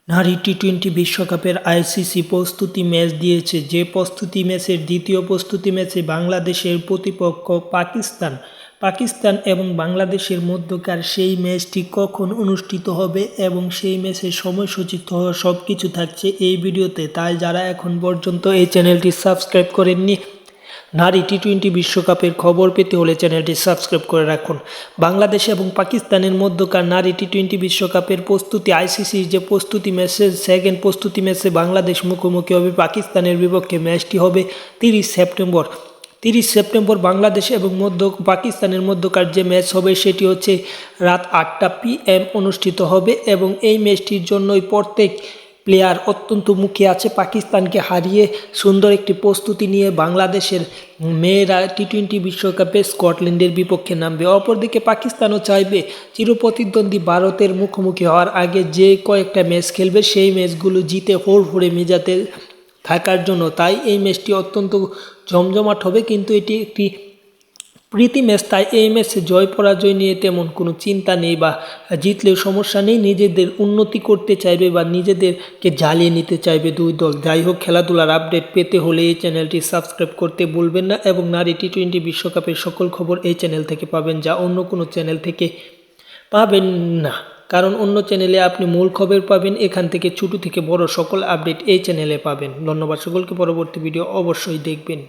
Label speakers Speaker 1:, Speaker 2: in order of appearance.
Speaker 1: নারী টি-20 বিশ্বকাপের আইসিসি প্রস্তুতি ম্যাচ দিয়েছে। যে প্রস্তুতি ম্যাচের দ্বিতীয় প্রস্তুতি ম্যাচে বাংলাদেশের প্রতিপক্ষ পাকিস্তান এবং বাংলাদেশের মধ্যকার সেই ম্যাচটি কখন অনুষ্ঠিত হবে এবং সেই ম্যাচের সময়সূচি সব কিছু থাকছে এই ভিডিওতে। তাই যারা এখন পর্যন্ত এই চ্যানেলটি সাবস্ক্রাইব করেননি, নারী টি-20 বিশ্বকাপের খবর পেতে হলে চ্যানেলটি সাবস্ক্রাইব করে রাখুন। বাংলাদেশ এবং পাকিস্তানের মধ্যকার নারী টি-20 বিশ্বকাপের প্রস্তুতি আইসিসির যে প্রস্তুতি ম্যাচের সেকেন্ড প্রস্তুতি ম্যাচে বাংলাদেশ মুখোমুখি হবে পাকিস্তানের বিপক্ষে। ম্যাচটি হবে 30 সেপ্টেম্বর বাংলাদেশ এবং পাকিস্তানের মধ্যকার যে ম্যাচ হবে সেটি হচ্ছে রাত 8টা PM অনুষ্ঠিত হবে এবং এই ম্যাচটির জন্যই প্রত্যেক প্লেয়ার অত্যন্ত মুখে আছে। পাকিস্তানকে হারিয়ে সুন্দর একটি প্রস্তুতি নিয়ে বাংলাদেশের মেয়েরা টি-20 বিশ্বকাপে স্কটল্যান্ডের বিপক্ষে নামবে। অপরদিকে পাকিস্তানও চাইবে চিরপ্রতিদ্বন্দ্বী ভারতের মুখোমুখি হওয়ার আগে যে কয়েকটা ম্যাচ খেলবে সেই ম্যাচগুলো জিতে হুড়হুড়ে মেজাজে থাকার জন্য। তাই এই ম্যাচটি অত্যন্ত জমজমাট হবে, কিন্তু এটি একটি প্রীতি ম্যাচ। তাই এই ম্যাচে জয় পরাজয় নিয়ে তেমন কোনো চিন্তা নেই বা জিতলেও সমস্যা নেই। নিজেদের উন্নতি করতে চাইবে বা নিজেদেরকে জ্বালিয়ে নিতে চাইবে দুই দল। যাই হোক, খেলাধুলার আপডেট পেতে হলে এই চ্যানেলটি সাবস্ক্রাইব করতে ভুলবেন না এবং নারী টি-20 বিশ্বকাপের সকল খবর এই চ্যানেল থেকে পাবেন, যা অন্য কোনো চ্যানেল থেকে পাবেন না। কারণ অন্য চ্যানেলে আপনি মূল খবর পাবেন, এখান থেকে ছোট থেকে বড় সকল আপডেট এই চ্যানেলে পাবেন। ধন্যবাদ সকলকে। পরবর্তী ভিডিও অবশ্যই দেখবেন।